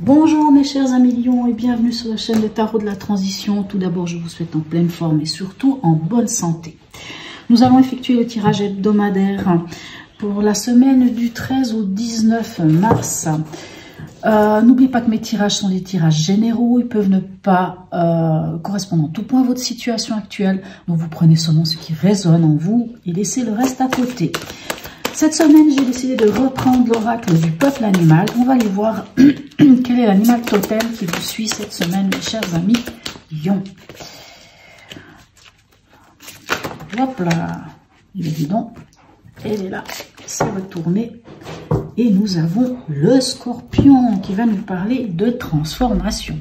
Bonjour mes chers amis lions et bienvenue sur la chaîne de Tarot de la Transition. Tout d'abord, je vous souhaite en pleine forme et surtout en bonne santé. Nous allons effectuer le tirage hebdomadaire pour la semaine du 13 au 19 mars. N'oubliez pas que mes tirages sont des tirages généraux. Ils peuvent ne pas correspondre en tout point à votre situation actuelle. Donc vous prenez seulement ce qui résonne en vous et laissez le reste à côté. Cette semaine, j'ai décidé de reprendre l'oracle du peuple animal. On va aller voir quel est l'animal totem qui vous suit cette semaine, mes chers amis lions. Hop là, il est dedans. Elle est là, c'est retourné. Et nous avons le scorpion qui va nous parler de transformation.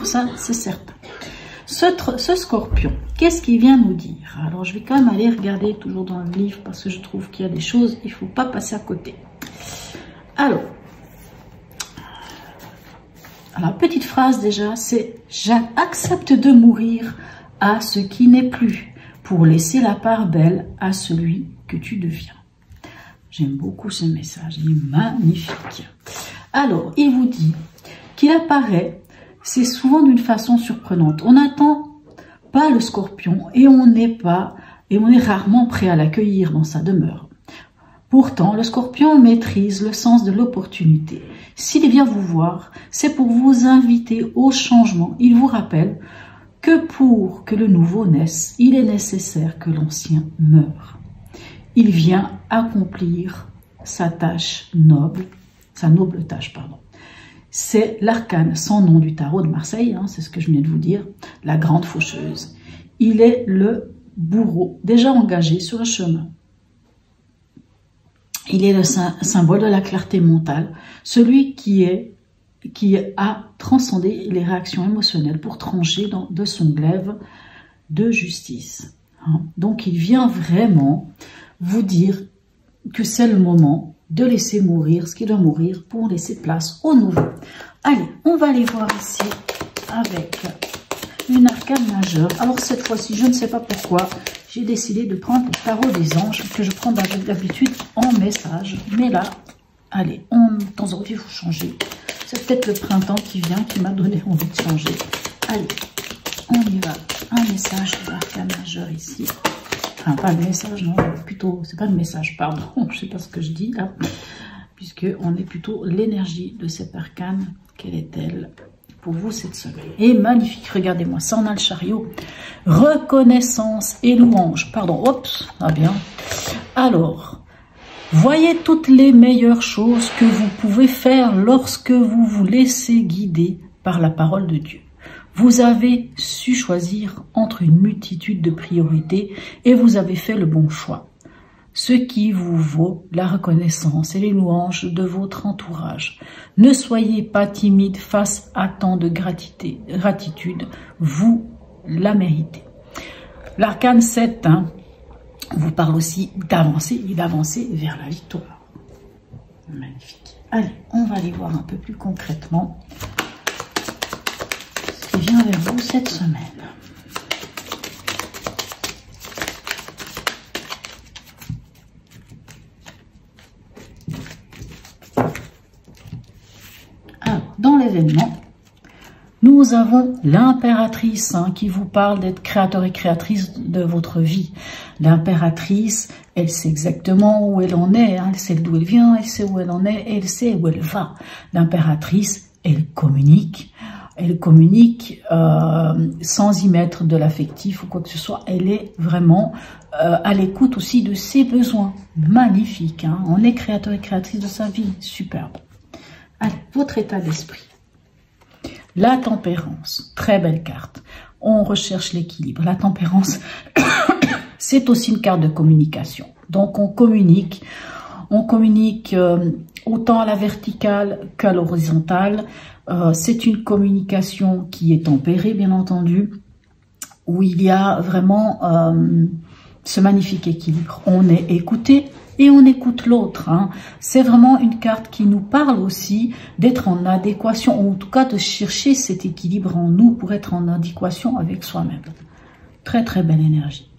Ça, c'est certain. Ce scorpion, qu'est-ce qu'il vient nous dire? Alors, je vais quand même aller regarder toujours dans le livre parce que je trouve qu'il y a des choses, il ne faut pas passer à côté. Alors, petite phrase déjà, c'est « J'accepte de mourir à ce qui n'est plus pour laisser la part belle à celui que tu deviens. » J'aime beaucoup ce message, il est magnifique. Alors, il vous dit qu'il apparaît, c'est souvent d'une façon surprenante. On n'attend pas le scorpion et on est rarement prêt à l'accueillir dans sa demeure. Pourtant, le scorpion maîtrise le sens de l'opportunité. S'il vient vous voir, c'est pour vous inviter au changement. Il vous rappelle que pour que le nouveau naisse, il est nécessaire que l'ancien meure. Il vient accomplir sa tâche noble, sa noble tâche, pardon. C'est l'arcane sans nom du tarot de Marseille, hein, c'est ce que je venais de vous dire, la grande faucheuse. Il est le bourreau, déjà engagé sur le chemin. Il est le symbole de la clarté mentale, celui qui a transcendé les réactions émotionnelles pour trancher de son glaive de justice. Hein. Donc il vient vraiment vous dire que c'est le moment de laisser mourir ce qui doit mourir pour laisser place au nouveau. Allez, on va aller voir ici avec une arcane majeure. Alors cette fois-ci, je ne sais pas pourquoi, j'ai décidé de prendre le tarot des anges que je prends d'habitude en message. Mais là, allez, de temps en temps, il faut changer. C'est peut-être le printemps qui vient qui m'a donné envie de changer. Allez, on y va. Un message de l'arcane majeure ici. Enfin, pas le message, non, plutôt, c'est pas le message, pardon, je sais pas ce que je dis là, puisque on est plutôt l'énergie de cette arcane. Quelle est-elle pour vous cette semaine? Et magnifique, regardez-moi, ça on a le chariot. Reconnaissance et louange, pardon, hop, ah bien. Alors, voyez toutes les meilleures choses que vous pouvez faire lorsque vous vous laissez guider par la parole de Dieu. Vous avez su choisir entre une multitude de priorités et vous avez fait le bon choix. Ce qui vous vaut la reconnaissance et les louanges de votre entourage. Ne soyez pas timide face à tant de gratitude. Vous la méritez. L'arcane 7 vous parle aussi d'avancer et d'avancer vers la victoire. Magnifique. Allez, on va aller voir un peu plus concrètement vient vers vous cette semaine. Alors, dans l'événement, nous avons l'impératrice qui vous parle d'être créateur et créatrice de votre vie. L'impératrice, elle sait exactement où elle en est, elle sait d'où elle vient, elle sait où elle en est, elle sait où elle va. L'impératrice, elle communique. Elle communique sans y mettre de l'affectif ou quoi que ce soit. Elle est vraiment à l'écoute aussi de ses besoins. Magnifique, hein. On est créateur et créatrice de sa vie. Superbe. Allez, votre état d'esprit. La tempérance. Très belle carte. On recherche l'équilibre. La tempérance, c'est aussi une carte de communication. Donc, on communique autant à la verticale qu'à l'horizontale. C'est une communication qui est tempérée, bien entendu, où il y a vraiment ce magnifique équilibre. On est écouté et on écoute l'autre. Hein. C'est vraiment une carte qui nous parle aussi d'être en adéquation, ou en tout cas de chercher cet équilibre en nous pour être en adéquation avec soi-même. Très très belle énergie.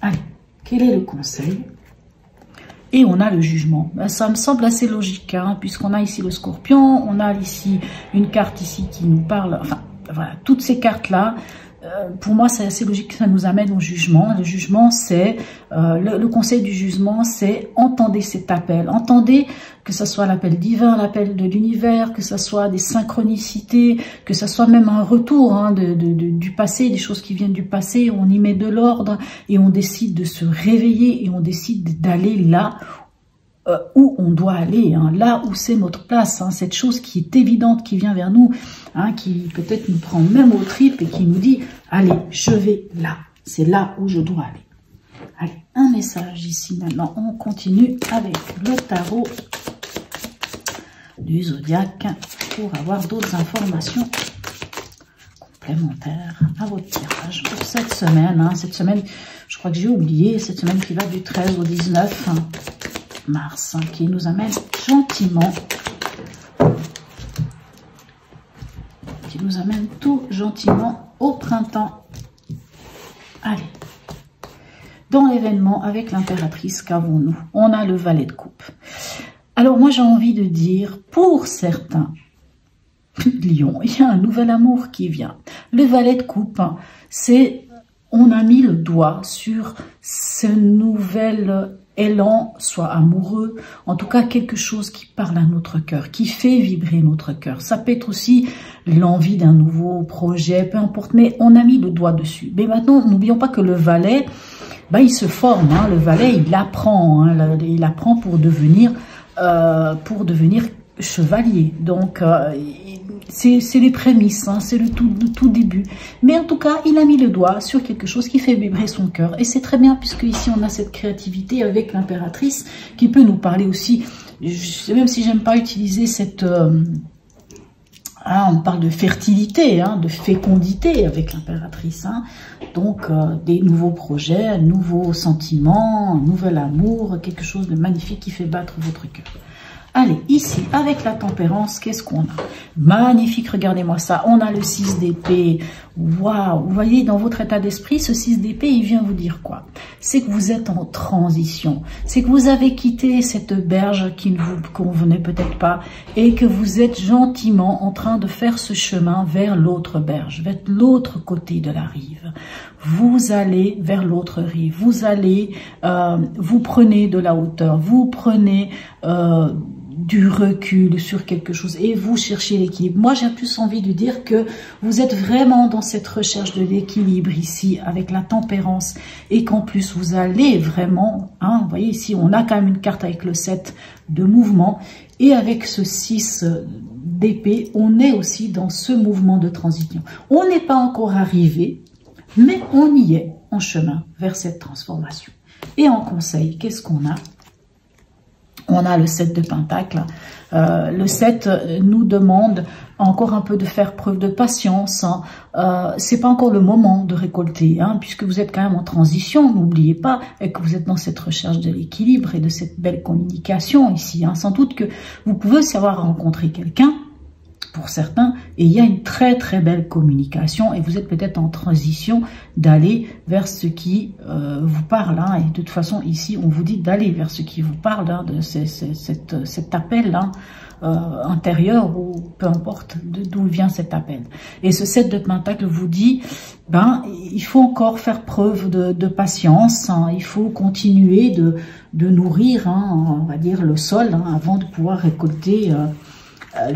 Allez, quel est le conseil? Et on a le jugement. Ben, ça me semble assez logique, hein, puisqu'on a ici le scorpion, on a ici une carte ici qui nous parle, enfin, voilà, toutes ces cartes-là, pour moi, c'est assez logique que ça nous amène au jugement. Le jugement, c'est, le conseil du jugement, c'est entendez cet appel. Entendez que ce soit l'appel divin, l'appel de l'univers, que ce soit des synchronicités, que ce soit même un retour hein, du passé, des choses qui viennent du passé. On y met de l'ordre et on décide de se réveiller et on décide d'aller là où on doit aller, hein, là où c'est notre place, hein, cette chose qui est évidente, qui vient vers nous, hein, qui peut-être nous prend même au tripes et qui nous dit « Allez, je vais là, c'est là où je dois aller ». Allez, un message ici maintenant, on continue avec le tarot du zodiaque pour avoir d'autres informations complémentaires à votre tirage pour cette semaine. Hein, cette semaine, je crois que j'ai oublié, cette semaine qui va du 13 au 19 mars, hein, qui nous amène gentiment, qui nous amène tout gentiment au printemps. Allez, dans l'événement avec l'impératrice, qu'avons-nous? On a le valet de coupe. Alors moi j'ai envie de dire, pour certains lions, il y a un nouvel amour qui vient. Le valet de coupe, hein, c'est, on a mis le doigt sur ce nouvel élan, soit amoureux, en tout cas quelque chose qui parle à notre cœur, qui fait vibrer notre cœur. Ça peut être aussi l'envie d'un nouveau projet, peu importe, mais on a mis le doigt dessus. Mais maintenant, n'oublions pas que le valet, ben, il se forme, hein, le valet, il apprend, hein, il apprend pour devenir chevalier. Donc, c'est les prémices, hein, c'est le tout début. Mais en tout cas, il a mis le doigt sur quelque chose qui fait vibrer son cœur. Et c'est très bien, puisque ici, on a cette créativité avec l'impératrice qui peut nous parler aussi, même si j'aime pas utiliser cette... on parle de fertilité, hein, de fécondité avec l'impératrice. Hein. Donc, des nouveaux projets, un nouveau sentiment, un nouvel amour, quelque chose de magnifique qui fait battre votre cœur. Allez, ici, avec la tempérance, qu'est-ce qu'on a? Magnifique, regardez-moi ça. On a le 6 d'épée. Waouh! Vous voyez, dans votre état d'esprit, ce 6 d'épée, il vient vous dire quoi? C'est que vous êtes en transition. C'est que vous avez quitté cette berge qui ne vous convenait peut-être pas et que vous êtes gentiment en train de faire ce chemin vers l'autre berge, vers l'autre côté de la rive. Vous allez vers l'autre rive. Vous allez, vous prenez de la hauteur. Vous prenez... du recul sur quelque chose et vous cherchez l'équilibre. Moi, j'ai plus envie de dire que vous êtes vraiment dans cette recherche de l'équilibre ici avec la tempérance et qu'en plus vous allez vraiment, hein, vous voyez ici, on a quand même une carte avec le 7 de mouvement et avec ce 6 d'épée, on est aussi dans ce mouvement de transition. On n'est pas encore arrivé, mais on y est en chemin vers cette transformation. Et en conseil, qu'est-ce qu'on a? On a le 7 de Pentacle. Le 7 nous demande encore un peu de faire preuve de patience. Hein. C'est pas encore le moment de récolter, hein, puisque vous êtes quand même en transition, n'oubliez pas, et que vous êtes dans cette recherche de l'équilibre et de cette belle communication ici. Hein. Sans doute que vous pouvez aussi avoir rencontré quelqu'un, pour certains, et il y a une très très belle communication et vous êtes peut-être en transition d'aller vers ce qui vous parle. Hein, et de toute façon, ici, on vous dit d'aller vers ce qui vous parle, hein, de cet appel hein, intérieur ou peu importe d'où vient cet appel. Et ce 7 de Pentacle vous dit, ben, il faut encore faire preuve de patience, hein, il faut continuer de nourrir, hein, on va dire, le sol hein, avant de pouvoir récolter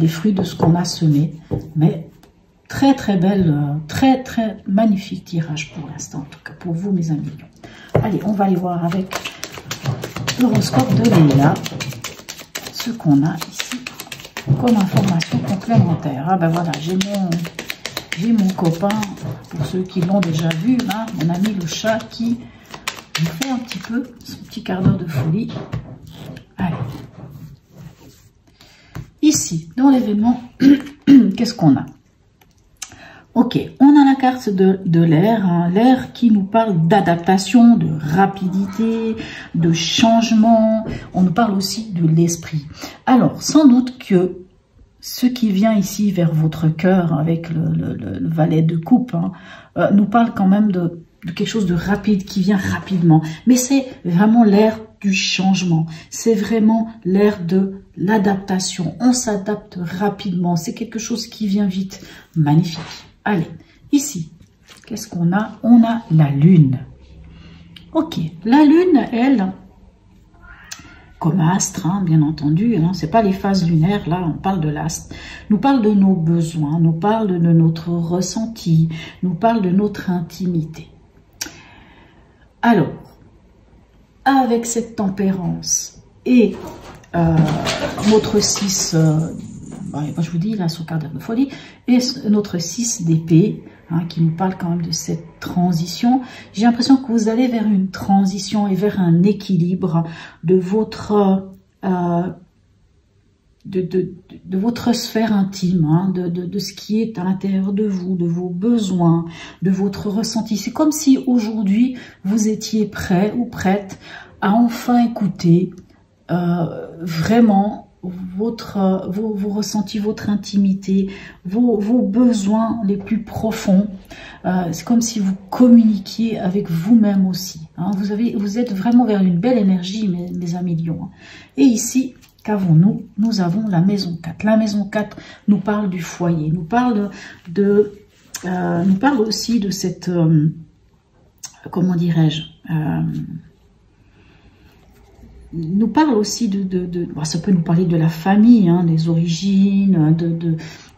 les fruits de ce qu'on a semé. Mais très très belle, très très magnifique tirage pour l'instant, en tout cas pour vous mes amis. Allez, on va aller voir avec l'horoscope de Léa ce qu'on a ici comme information complémentaire. Ah ben voilà, j'ai mon copain, pour ceux qui l'ont déjà vu, hein, mon ami le chat qui nous fait un petit peu son petit quart d'heure de folie. Allez. Ici, dans l'événement, qu'est-ce qu'on a? Ok, on a la carte de l'air, hein, l'air qui nous parle d'adaptation, de rapidité, de changement. On nous parle aussi de l'esprit. Alors, sans doute que ce qui vient ici vers votre cœur avec le valet de coupe hein, nous parle quand même de quelque chose de rapide qui vient rapidement. Mais c'est vraiment l'air du changement. C'est vraiment l'ère de l'adaptation. On s'adapte rapidement. C'est quelque chose qui vient vite. Magnifique. Allez, ici, qu'est-ce qu'on a? On a la Lune. Ok, la Lune, elle, comme astre, hein, bien entendu, hein, c'est pas les phases lunaires, là, on parle de l'astre, nous parle de nos besoins, nous parle de notre ressenti, nous parle de notre intimité. Alors, avec cette tempérance et notre 6, je vous dis, là, sur carte de folie, et notre 6 d'épée, hein, qui nous parle quand même de cette transition, j'ai l'impression que vous allez vers une transition et vers un équilibre de votre de votre sphère intime, hein, de ce qui est à l'intérieur de vous, de vos besoins, de votre ressenti. C'est comme si aujourd'hui vous étiez prêt ou prête à enfin écouter vraiment vos ressentis, votre intimité, vos besoins les plus profonds. C'est comme si vous communiquiez avec vous-même aussi. Hein. Vous êtes vraiment vers une belle énergie, mes amis Lions. Et ici, qu'avons-nous? Nous avons la maison 4. La maison 4 nous parle du foyer, nous parle aussi de cette, comment dirais-je, nous parle aussi ça peut nous parler de la famille, hein, des origines,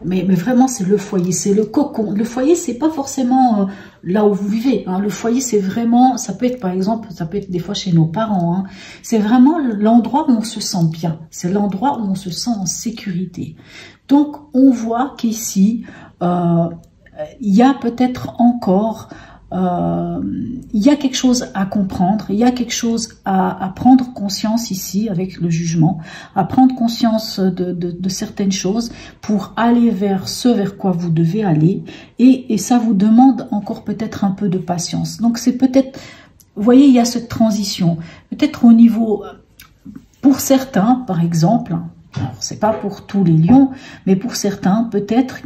mais vraiment c'est le foyer, c'est le cocon. Le foyer, c'est pas forcément là où vous vivez, hein. Le foyer, c'est vraiment, ça peut être par exemple, ça peut être des fois chez nos parents, hein. C'est vraiment l'endroit où on se sent bien, c'est l'endroit où on se sent en sécurité. Donc on voit qu'ici il y a peut-être encore il y a quelque chose à comprendre, il y a quelque chose à prendre conscience ici avec le jugement, à prendre conscience de certaines choses pour aller vers ce vers quoi vous devez aller, et ça vous demande encore peut-être un peu de patience. Donc c'est peut-être, vous voyez, il y a cette transition, peut-être au niveau, pour certains par exemple, alors, c'est pas pour tous les lions, mais pour certains, peut-être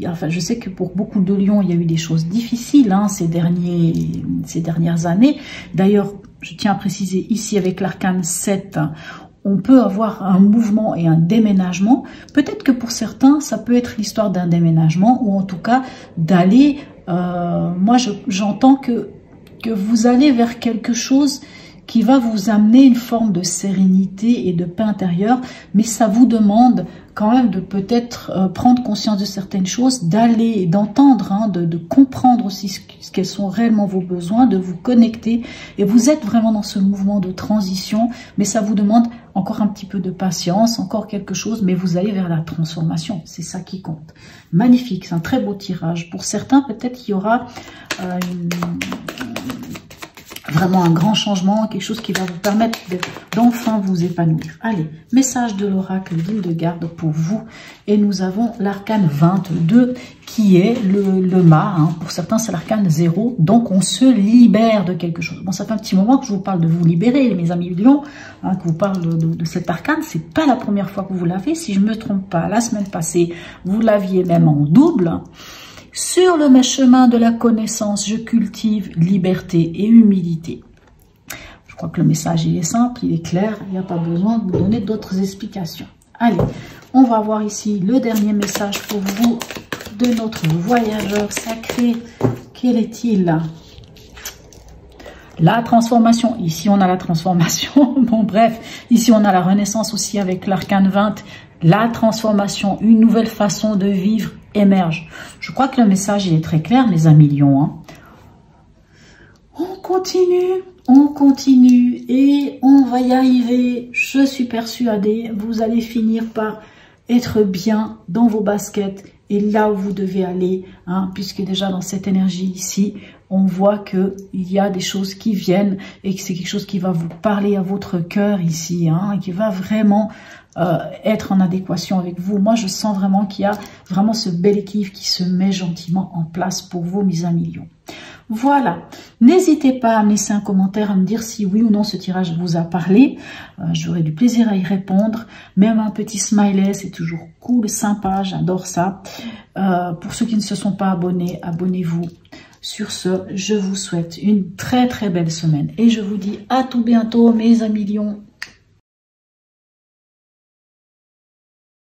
enfin, je sais que pour beaucoup de lions, il y a eu des choses difficiles, hein, ces dernières années. D'ailleurs, je tiens à préciser ici avec l'arcane 7, on peut avoir un mouvement et un déménagement. Peut-être que pour certains, ça peut être l'histoire d'un déménagement, ou en tout cas d'aller, moi j'entends que vous allez vers quelque chose qui va vous amener une forme de sérénité et de paix intérieure, mais ça vous demande quand même de peut-être prendre conscience de certaines choses, d'aller, d'entendre, hein, de comprendre aussi quels sont réellement vos besoins, de vous connecter, et vous êtes vraiment dans ce mouvement de transition, mais ça vous demande encore un petit peu de patience, encore quelque chose, mais vous allez vers la transformation, c'est ça qui compte. Magnifique, c'est un très beau tirage. Pour certains, peut-être qu'il y aura vraiment un grand changement, quelque chose qui va vous permettre d'enfin vous épanouir. Allez, message de l'oracle d'Hildegarde pour vous. Et nous avons l'arcane 22 qui est le mât. Hein. Pour certains, c'est l'arcane 0. Donc, on se libère de quelque chose. Bon, ça fait un petit moment que je vous parle de vous libérer, mes amis lions, hein, que vous parle de cet arcane. C'est pas la première fois que vous l'avez. Si je me trompe pas, la semaine passée, vous l'aviez même en double. Sur le chemin de la connaissance, je cultive liberté et humilité. Je crois que le message il est simple, il est clair, il n'y a pas besoin de vous donner d'autres explications. Allez, on va voir ici le dernier message pour vous de notre voyageur sacré. Quel est-il? La transformation. Ici, on a la transformation. Bon, bref, ici, on a la renaissance aussi avec l'arcane 20. La transformation, une nouvelle façon de vivre émerge. Je crois que le message il est très clair, mes amis lions. Hein. On continue et on va y arriver. Je suis persuadée, vous allez finir par être bien dans vos baskets et là où vous devez aller, hein, puisque déjà dans cette énergie ici, on voit qu'il y a des choses qui viennent et que c'est quelque chose qui va vous parler à votre cœur ici, hein, et qui va vraiment être en adéquation avec vous. Moi, je sens vraiment qu'il y a vraiment ce bel équilibre qui se met gentiment en place pour vous, mes amis lions. Voilà. N'hésitez pas à me laisser un commentaire, à me dire si oui ou non ce tirage vous a parlé. J'aurai du plaisir à y répondre. Même un petit smiley, c'est toujours cool, sympa, j'adore ça. Pour ceux qui ne se sont pas abonnés, abonnez-vous. Sur ce, je vous souhaite une très très belle semaine et je vous dis à tout bientôt mes amis lions.